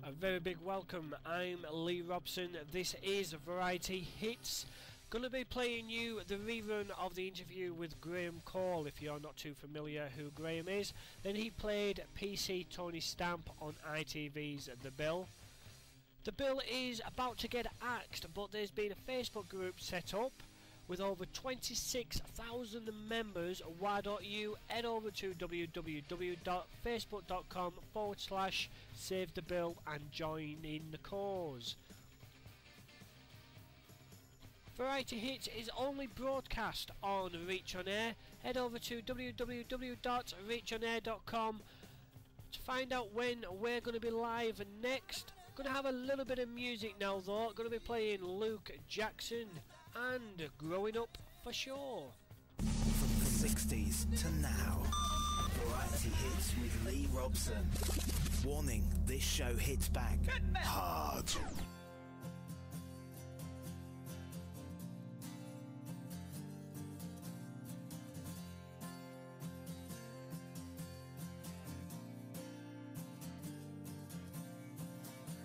A very big welcome. I'm Lee Robson. This is Variety Hits. Gonna be playing you the rerun of the interview with Graham Cole. If you're not too familiar who Graham is, then he played PC Tony Stamp on ITV's The Bill. The Bill is about to get axed, but there's been a Facebook group set up with over 26,000 members. Why don't you head over to www.facebook.com/Save the Bill and join in the cause. Variety Hits is only broadcast on Reach On Air. Head over to www.reachonair.com to find out when we're going to be live next. Going to have a little bit of music now though. Going to be playing Luke Jackson and Growing Up for Sure. From the 60s to now, Variety Hits with Lee Robson. Warning, this show hits back hard.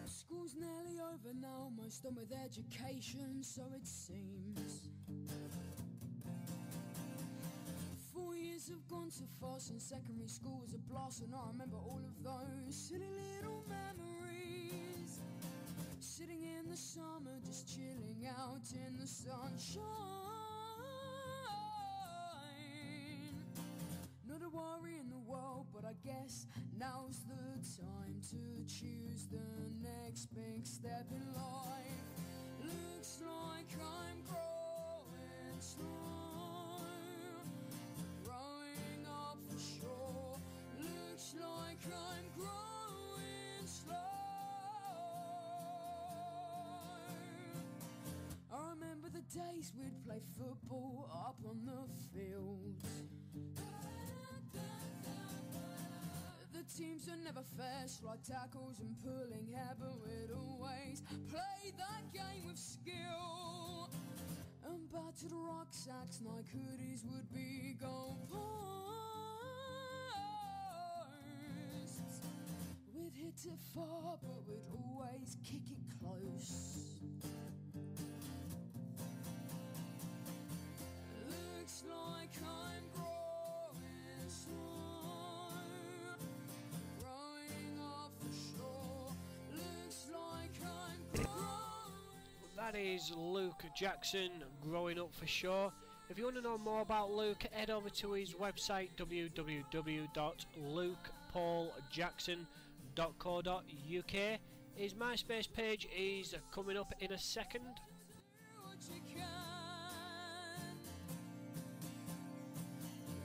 School's nearly over now, almost done with education, so it seems. 4 years have gone so fast, and secondary school was a blast, and I remember all of those silly little memories. Sitting in the summer, just chilling out in the sunshine. Not a worry in the world, but I guess now's the time to choose the next big step in life. Looks like I'm growing slow, growing up for sure. Looks like I'm growing slow. I remember the days we'd play football up on the field. The teams are never fair, slide tackles and pulling hair, but we'd always play that game with skill. And battered rucksacks like hoodies would be goal posts. We'd hit it far, but we'd always kick it close. Looks like I'm growing slow. That is Luke Jackson, Growing Up for Sure. If you want to know more about Luke, head over to his website www.lukepauljackson.co.uk. His MySpace page is coming up in a second.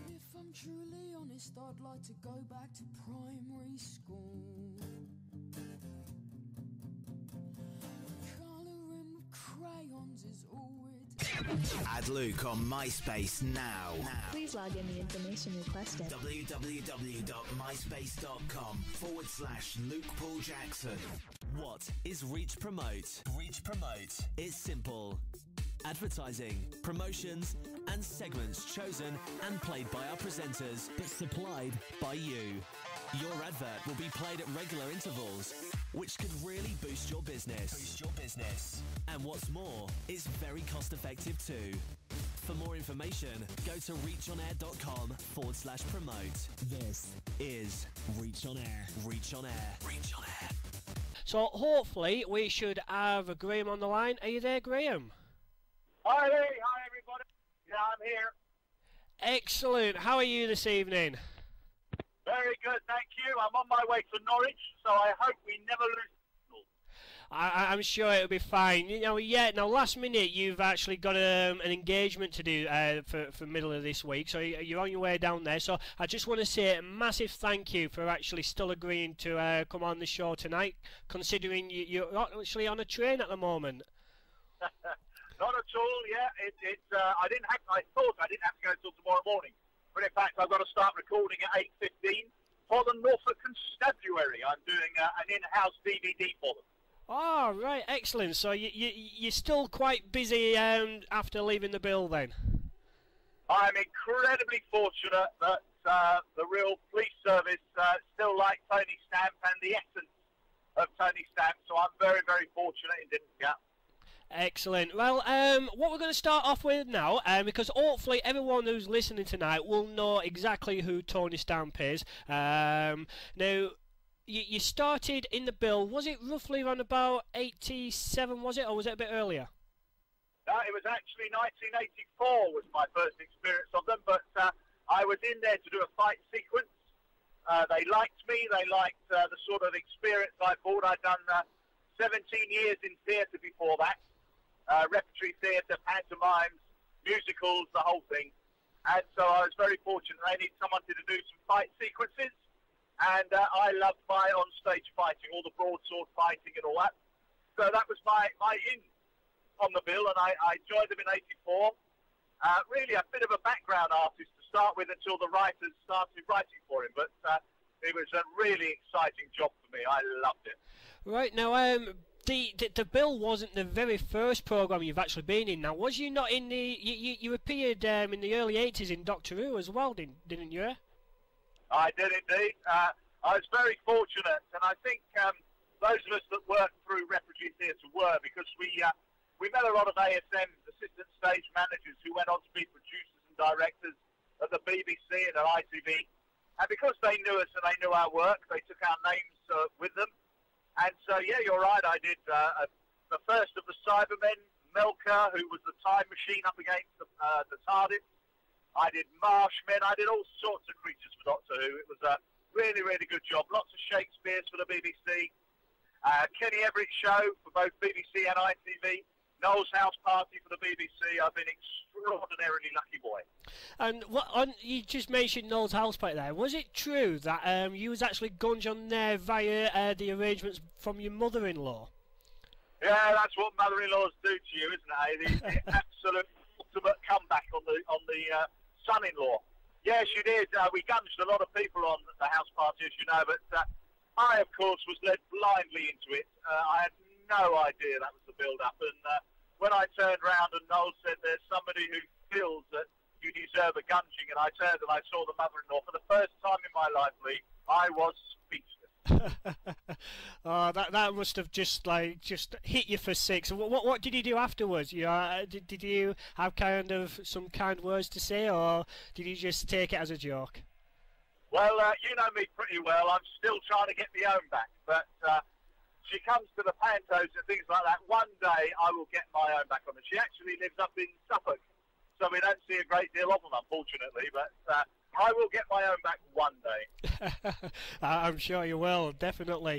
If I'm truly honest, I'd like to go back to primary school. Crayons is all it. Add Luke on MySpace now. Please log in the information requested. www.myspace.com/Luke Paul Jackson. What is Reach Promote? Reach Promote. It's simple. Advertising, promotions, and segments chosen and played by our presenters, but supplied by you. Your advert will be played at regular intervals, which could really boost your business. And what's more, it's very cost effective too. For more information, go to reachonair.com/promote. This is Reach On Air. Reach On Air. Reach On Air. So hopefully we should have Graham on the line. Are you there, Graham? Hi Lee, hi everybody. Yeah, I'm here. Excellent. How are you this evening? Very good, thank you. I'm on my way to Norwich, so I hope we never lose. I'm sure it'll be fine. You know, yeah. Now, last minute, you've actually got an engagement to do for middle of this week, so you're on your way down there. So I just want to say a massive thank you for actually still agreeing to come on the show tonight, considering you're actually on a train at the moment. Not at all. Yeah, I thought I didn't have to go until tomorrow morning, but in fact, I've got to start recording at 8:15 for the Norfolk Constabulary. I'm doing an in-house DVD for them. Oh, right, excellent. So you're still quite busy after leaving the Bill then? I'm incredibly fortunate that the real police service still like Tony Stamp and the essence of Tony Stamp. Yeah. Excellent. Well, what we're going to start off with now, because hopefully everyone who's listening tonight will know exactly who Tony Stamp is. Now, you started in the bill, was it roughly around about 87, was it, or was it a bit earlier? No, it was actually 1984 was my first experience of them, but I was in there to do a fight sequence. They liked me, they liked the sort of experience I brought. I'd done 17 years in theatre before that. Repertory theatre, pantomimes, musicals, the whole thing. And so I was very fortunate. They needed someone to do some fight sequences. And I loved my on-stage fighting, all the broadsword fighting and all that. So that was my in on the bill, and I joined them in 84. Really a bit of a background artist to start with until the writers started writing for him. But it was a really exciting job for me. I loved it. Right, now, the bill wasn't the very first programme you've actually been in. Now, was you not in the... You appeared in the early 80s in Doctor Who as well, didn't you? I did indeed. I was very fortunate, and I think those of us that worked through Repertory Theatre were, because we met a lot of ASM assistant stage managers who went on to be producers and directors at the BBC and at ITV. And because they knew us and they knew our work, they took our names with them. And so, yeah, you're right, I did the first of the Cybermen, Melker, who was the time machine up against the TARDIS. I did Marshmen, I did all sorts of creatures for Doctor Who. It was a really, really good job. Lots of Shakespeare's for the BBC. Kenny Everett show for both BBC and ITV. Noel's House Party for the BBC. I've been extraordinarily lucky boy. And you just mentioned Noel's House Party there. Was it true that you was actually gunned on there via the arrangements from your mother-in-law? Yeah, that's what mother-in-laws do to you, isn't it? The absolute ultimate comeback on the son-in-law. Yes, you did. We gunged a lot of people on the house party, as you know, but I, of course, was led blindly into it. I had no idea that was the build-up, and when I turned round and Noel said there's somebody who feels that you deserve a gunging, and I turned and I saw the mother-in-law for the first time in my life, Lee, I was speechless. Oh, that must have just hit you for six. What did you do afterwards? Did you have kind of some kind words to say, or did you just take it as a joke? Well, you know me pretty well. I'm still trying to get my own back, but she comes to the pantos and things like that. One day I will get my own back on her. She actually lives up in Suffolk, so we don't see a great deal of them, unfortunately, but I will get my own back one day. I'm sure you will, definitely.